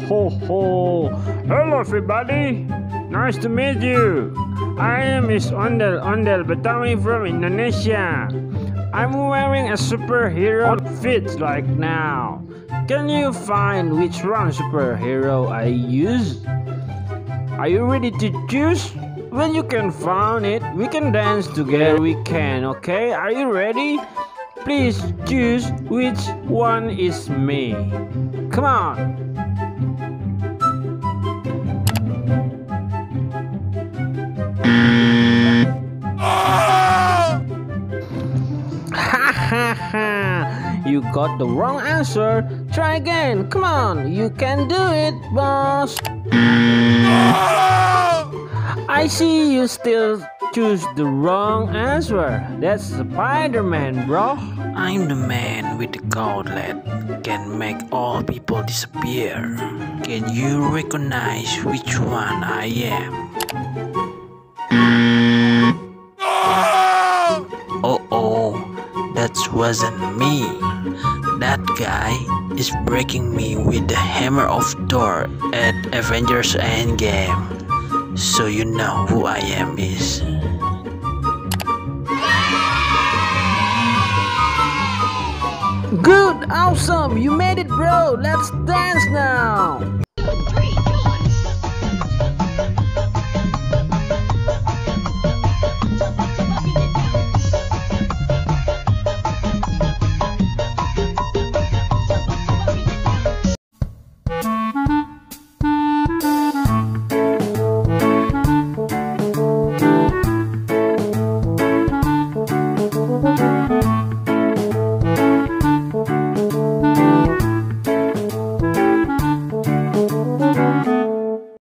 ho ho. Hello everybody, nice to meet you. I am Miss Ondel Betawi from Indonesia. I'm wearing a superhero outfit like now. Can you find which one superhero I use? Are you ready to choose? When you can find it, we can dance together. We can, okay? Are you ready? Please choose which one is me. Come on. Ha ha ha! You got the wrong answer. Try again. Come on, you can do it, boss. I see you still choose the wrong answer. That's Spider-Man, bro. I'm the man with the gauntlet, can make all people disappear. Can you recognize which one I am? Oh, that wasn't me. That guy is breaking me with the hammer of Thor at Avengers Endgame. So you know who I am is. Good, awesome, you made it, bro. Let's dance now.